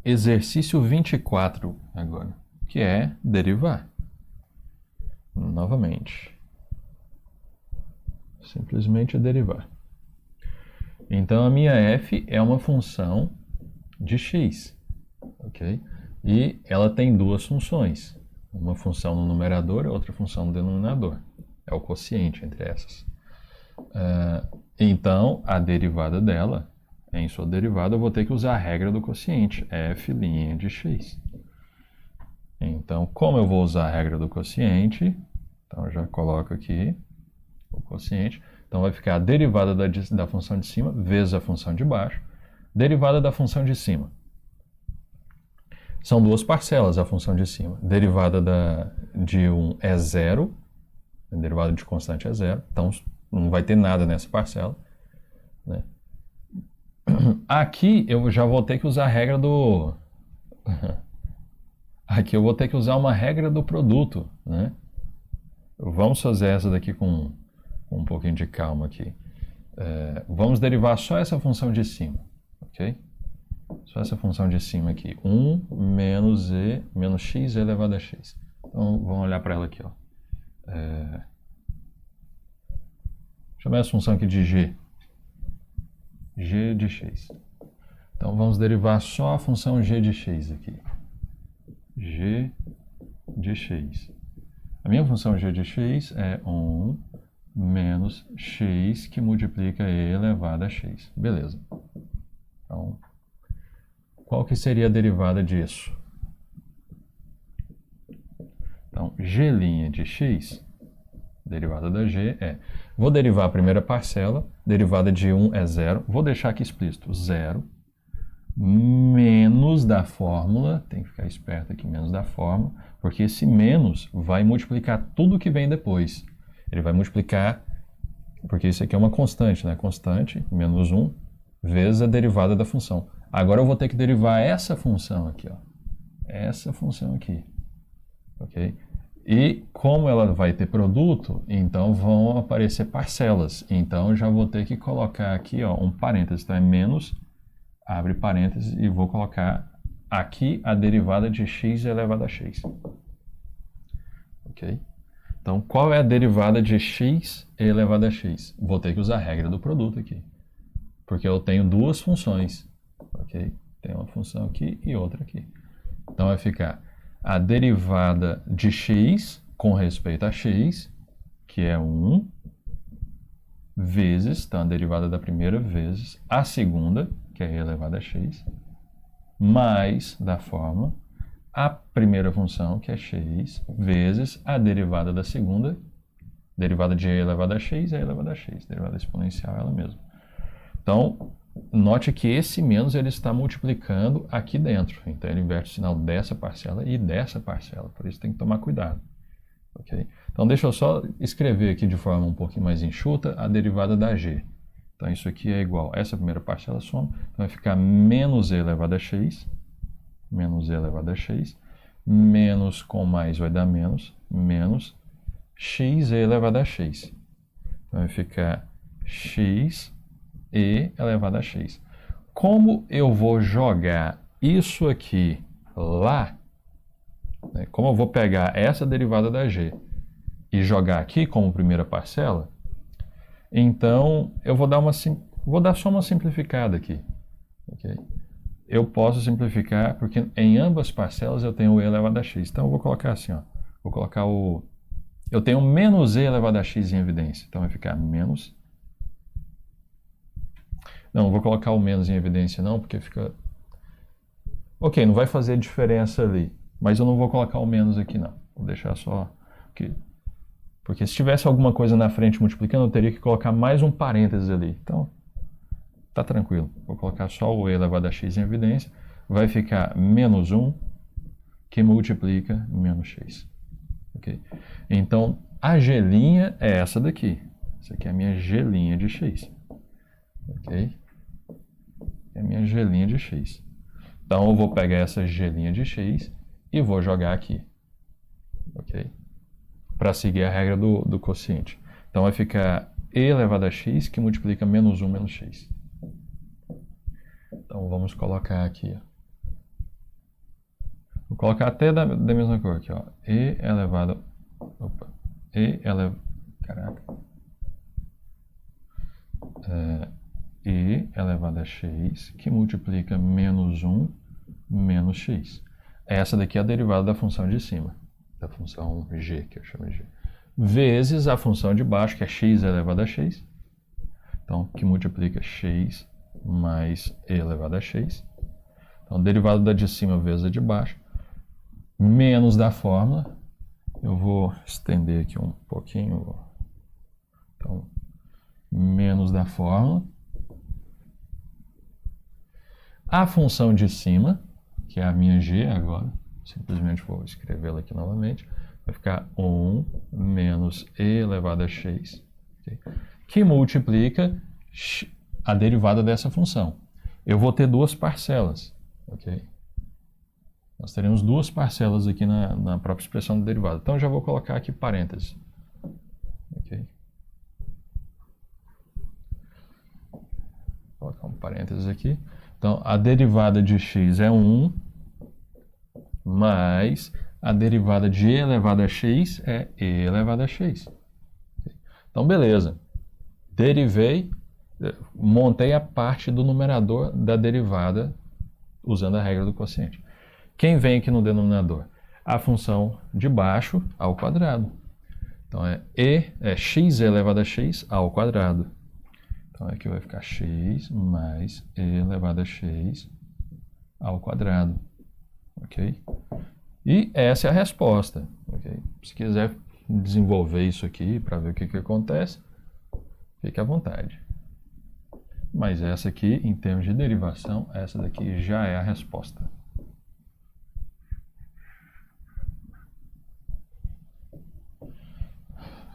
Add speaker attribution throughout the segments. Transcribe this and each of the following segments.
Speaker 1: exercício 24 agora, que é derivar. Novamente. Simplesmente derivar. Então, a minha f é uma função de x, ok? E ela tem duas funções. Uma função no numerador e outra função no denominador. É o quociente entre essas. Então, a derivada dela, em sua derivada, eu vou ter que usar a regra do quociente, f' de x. Então, como eu vou usar a regra do quociente, então eu já coloco aqui o quociente. Então, vai ficar a derivada da função de cima vezes a função de baixo. Derivada da função de cima. São duas parcelas a função de cima. Derivada de 1 é zero. A derivada de constante é zero. Então, não vai ter nada nessa parcela, né? Aqui eu já vou ter que usar a regra do... Aqui eu vou ter que usar uma regra do produto, né? Vamos fazer essa daqui com um pouquinho de calma aqui. Vamos derivar só essa função de cima, ok? Só essa função de cima aqui. 1 menos e menos x elevado a x. Então, vamos olhar para ela aqui, ó. Chamar essa função aqui de g. G de x. Então, vamos derivar só a função g de x aqui. G de x. A minha função g de x é 1 menos x que multiplica e elevado a x. Beleza. Então, qual que seria a derivada disso? Então, g' de x, derivada da g é... Vou derivar a primeira parcela, derivada de 1 é 0. Vou deixar aqui explícito, 0, menos da fórmula, tem que ficar esperto aqui, menos da fórmula, porque esse menos vai multiplicar tudo que vem depois. Ele vai multiplicar, porque isso aqui é uma constante, né? Constante, menos 1, vezes a derivada da função. Agora eu vou ter que derivar essa função aqui, ó. Essa função aqui, ok? E como ela vai ter produto, então vão aparecer parcelas. Então já vou ter que colocar aqui, ó, um parênteses, então é menos, abre parênteses, e vou colocar aqui a derivada de x elevado a x. Ok? Então, qual é a derivada de x elevado a x? Vou ter que usar a regra do produto aqui. Porque eu tenho duas funções. Ok? Tem uma função aqui e outra aqui. Então, vai ficar a derivada de x com respeito a x, que é 1, vezes, então a derivada da primeira vezes a segunda, que é e elevado a x, mais da fórmula a primeira função, que é x, vezes a derivada da segunda, derivada de e elevado a x é e elevado a x, derivada exponencial é ela mesma. Então, note que esse menos ele está multiplicando aqui dentro. Então, ele inverte o sinal dessa parcela e dessa parcela. Por isso, tem que tomar cuidado. Okay? Então, deixa eu só escrever aqui de forma um pouquinho mais enxuta a derivada da g. Então, isso aqui é igual a essa primeira parcela soma. Então, vai ficar menos e elevado a x. Menos e elevado a x. Menos com mais vai dar menos. Menos x e elevado a x. Então, vai ficar x e elevado a x. Como eu vou jogar isso aqui lá, né, como eu vou pegar essa derivada da g e jogar aqui como primeira parcela, então eu vou dar só uma simplificada aqui. Okay? Eu posso simplificar porque em ambas parcelas eu tenho o e elevado a x. Então eu vou colocar assim, ó, vou colocar eu tenho menos e elevado a x em evidência. Então vai ficar menos. Não vou colocar o menos em evidência não, porque fica... Ok, não vai fazer diferença ali. Mas eu não vou colocar o menos aqui não. Vou deixar só aqui. Porque se tivesse alguma coisa na frente multiplicando, eu teria que colocar mais um parênteses ali. Então, tá tranquilo. Vou colocar só o e elevado a x em evidência. Vai ficar menos 1, que multiplica menos x. Ok? Então, a g' é essa daqui. Essa aqui é a minha g' de x. Ok? É a minha g' de x. Então, eu vou pegar essa g' de x e vou jogar aqui. Ok? Para seguir a regra do quociente. Então, vai ficar e elevado a x que multiplica menos 1 menos x. Então, vamos colocar aqui. Vou colocar até da mesma cor aqui, ó. E elevado... Opa. E elevado... Caraca. E elevado a x, que multiplica menos 1 menos x. Essa daqui é a derivada da função de cima, da função g, que eu chamo de g. Vezes a função de baixo, que é x elevado a x. Então, que multiplica x mais e elevado a x. Então, derivada da de cima vezes a de baixo. Menos da fórmula. Eu vou estender aqui um pouquinho. Então, menos da fórmula. A função de cima, que é a minha g agora. Simplesmente vou escrevê-la aqui novamente. Vai ficar 1 menos e elevado a x. Okay? Que multiplica a derivada dessa função. Eu vou ter duas parcelas. Okay? Nós teremos duas parcelas aqui na própria expressão da derivada. Então, eu já vou colocar aqui parênteses. Okay? Vou colocar um parênteses aqui. Então, a derivada de x é 1, mais a derivada de e elevado a x é e elevado a x. Então, beleza. Derivei, montei a parte do numerador da derivada usando a regra do quociente. Quem vem aqui no denominador? A função de baixo ao quadrado. Então, é x elevado a x ao quadrado. Então, aqui vai ficar x mais e elevado a x ao quadrado. Ok? E essa é a resposta. Okay? Se quiser desenvolver isso aqui para ver o que acontece, fique à vontade. Mas essa aqui, em termos de derivação, essa daqui já é a resposta.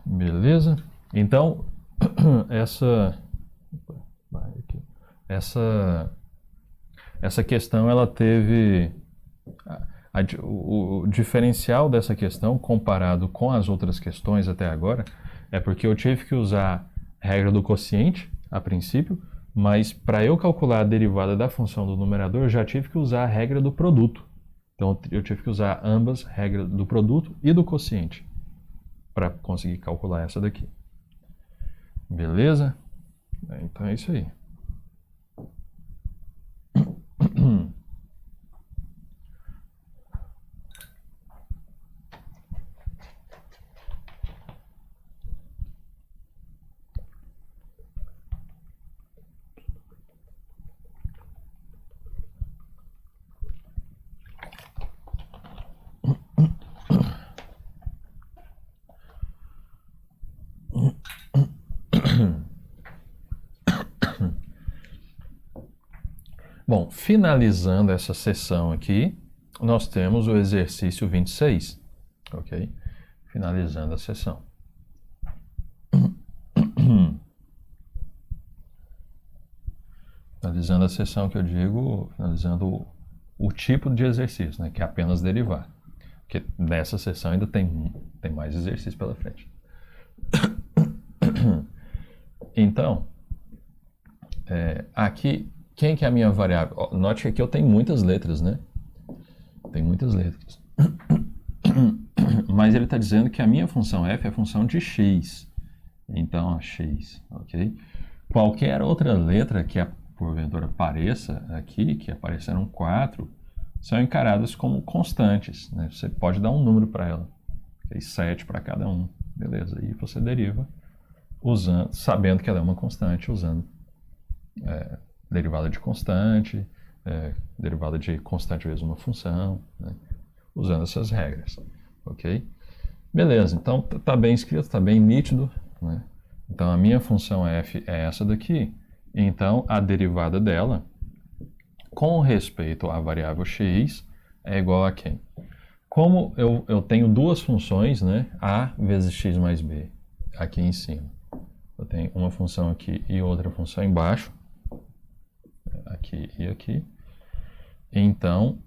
Speaker 1: Beleza? Então, essa questão, ela teve... O diferencial dessa questão, comparado com as outras questões até agora, é porque eu tive que usar a regra do quociente, a princípio, mas para eu calcular a derivada da função do numerador, eu já tive que usar a regra do produto. Então, eu tive que usar ambas, regra do produto e do quociente, para conseguir calcular essa daqui. Beleza? Então é isso aí. Bom, finalizando essa sessão aqui, nós temos o exercício 26, ok? Finalizando a sessão. Finalizando a sessão que eu digo, finalizando o tipo de exercício, né? Que é apenas derivar. Porque nessa sessão ainda tem mais exercício pela frente. Então, aqui... Quem que é a minha variável? Note que aqui eu tenho muitas letras, né? Tem muitas letras. Mas ele está dizendo que a minha função f é a função de x. Então, x, ok? Qualquer outra letra que porventura apareça aqui, que apareceram 4, são encaradas como constantes, né? Você pode dar um número para ela. 7 para cada um. Beleza, aí você deriva sabendo que ela é uma constante, usando... derivada de constante, derivada de constante vezes uma função, né? Usando essas regras, ok? Beleza, então está bem escrito, está bem nítido, né? Então a minha função f é essa daqui, então a derivada dela, com respeito à variável x, é igual a quem? Como eu tenho duas funções, né? A vezes x mais b, aqui em cima. Eu tenho uma função aqui e outra função embaixo, aqui e aqui. Então,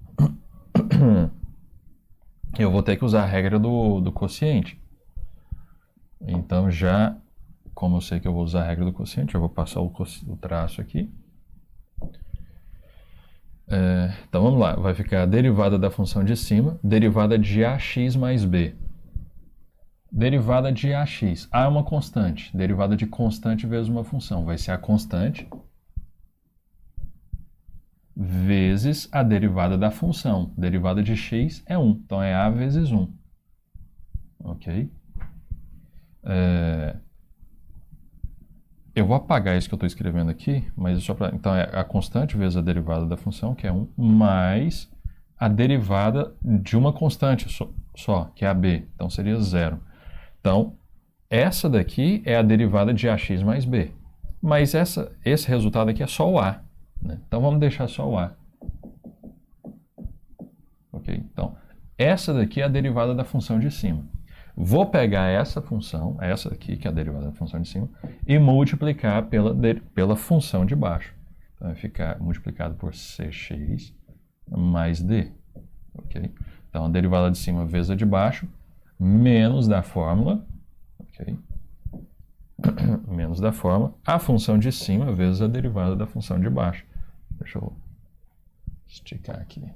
Speaker 1: eu vou ter que usar a regra do quociente. Então, como eu sei que eu vou usar a regra do quociente, eu vou passar o traço aqui. Então vamos lá, vai ficar a derivada da função de cima, derivada de ax mais b. Derivada de ax. A é uma constante, derivada de constante vezes uma função. Vai ser a constante vezes a derivada da função. Derivada de x é 1, então é a vezes 1. Ok? Eu vou apagar isso que eu estou escrevendo aqui, mas só para. Então é a constante vezes a derivada da função, que é 1, mais a derivada de uma constante só, que é a b. Então seria 0. Então, essa daqui é a derivada de ax mais b. Mas esse resultado aqui é só o a. Né? Então vamos deixar só o a. Ok? Então, essa daqui é a derivada da função de cima. Vou pegar essa função, essa aqui, que é a derivada da função de cima, e multiplicar pela função de baixo. Então, vai ficar multiplicado por cx mais d. Okay? Então, a derivada de cima vezes a de baixo, menos da fórmula, okay? Menos da fórmula, a função de cima vezes a derivada da função de baixo. Deixa eu esticar aqui.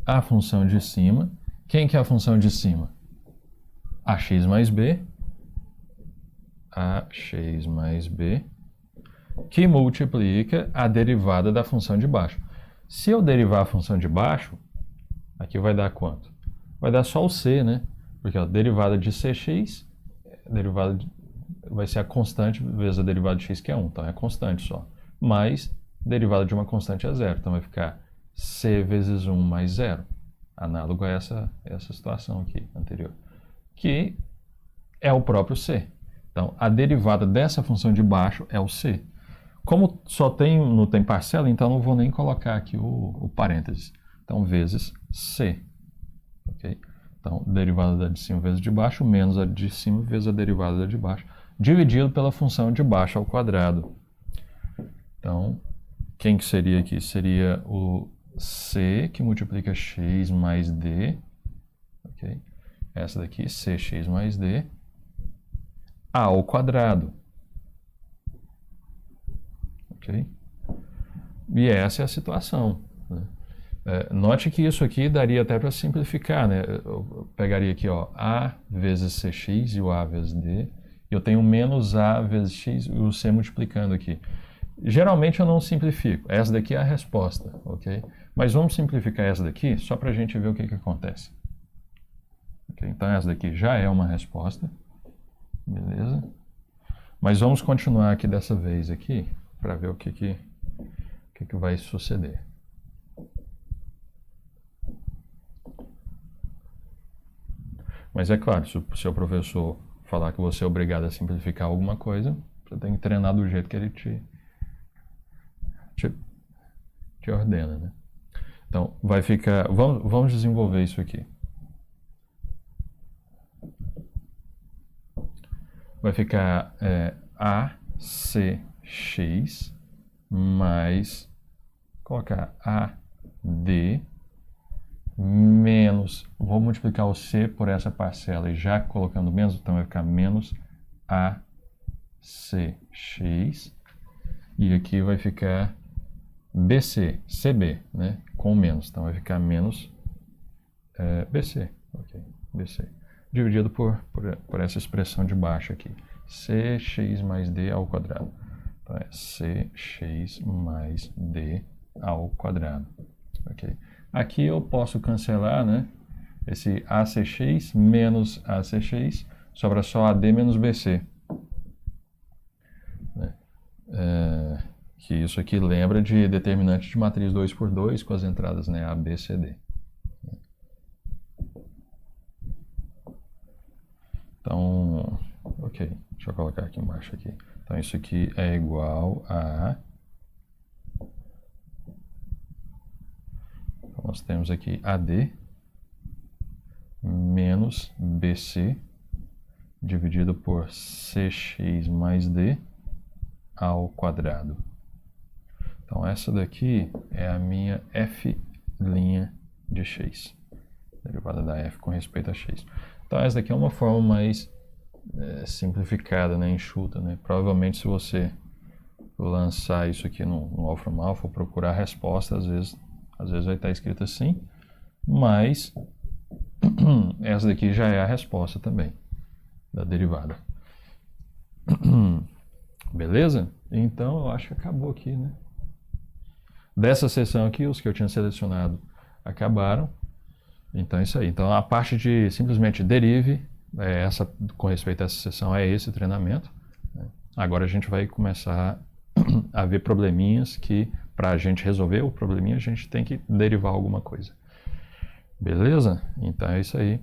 Speaker 1: A função de cima. Quem que é a função de cima? Ax mais b. Ax mais b. Que multiplica a derivada da função de baixo. Se eu derivar a função de baixo, aqui vai dar quanto? Vai dar só o c, né? Porque a derivada de cx vai ser a constante vezes a derivada de x, que é 1. Então é constante só. Mais derivada de uma constante é 0. Então vai ficar c vezes 1 mais 0. Análogo a essa situação aqui anterior. Que é o próprio c. Então, a derivada dessa função de baixo é o c. Como não tem parcela, então não vou nem colocar aqui o parênteses. Então, vezes c. Okay? Então, derivada da de cima vezes de baixo, menos a de cima vezes a derivada da de baixo, dividido pela função de baixo ao quadrado. Então, quem que seria aqui? Seria o c, que multiplica x mais d. Okay? Essa daqui, cx mais d, ao quadrado. Ok? E essa é a situação. Né? Note que isso aqui daria até para simplificar. Né? Eu pegaria aqui ó, a vezes cx e o a vezes d. Eu tenho menos a vezes x e o c multiplicando aqui. Geralmente eu não simplifico. Essa daqui é a resposta. Ok? Mas vamos simplificar essa daqui só para a gente ver o que acontece. Okay? Então essa daqui já é uma resposta. Beleza? Mas vamos continuar aqui dessa vez aqui para ver o que vai suceder. Mas é claro, se o seu professor falar que você é obrigado a simplificar alguma coisa, você tem que treinar do jeito que ele te ordena, né? Então, vai ficar... Vamos desenvolver isso aqui. Vai ficar ACX mais... Colocar AD menos... Vou multiplicar o C por essa parcela e já colocando menos, então vai ficar menos ACX. E aqui vai ficar BC, CB, né? Com menos. Então vai ficar menos BC. Ok, BC. Dividido por essa expressão de baixo aqui. CX mais D ao quadrado. Então é CX mais D ao quadrado. Ok. Aqui eu posso cancelar, né? Esse ACX menos ACX. Sobra só AD menos BC. Né? Que isso aqui lembra de determinante de matriz 2×2 com as entradas, né, A, B, C, D. Então, ok, deixa eu colocar aqui embaixo aqui. Então isso aqui é igual a... Então, nós temos aqui AD menos BC dividido por CX mais D ao quadrado. Então, essa daqui é a minha f' de x. Derivada da f com respeito a x. Então, essa daqui é uma forma mais simplificada, né, enxuta, né? Provavelmente se você lançar isso aqui no Wolfram Alpha, procurar a resposta, às vezes vai estar escrito assim, mas essa daqui já é a resposta também da derivada. Beleza? Então eu acho que acabou aqui, né? Dessa seção aqui, os que eu tinha selecionado acabaram. Então é isso aí. Então a parte de simplesmente derive, essa, com respeito a essa seção, é esse treinamento. Agora a gente vai começar a ver probleminhas que, para a gente resolver o probleminha, a gente tem que derivar alguma coisa. Beleza? Então é isso aí.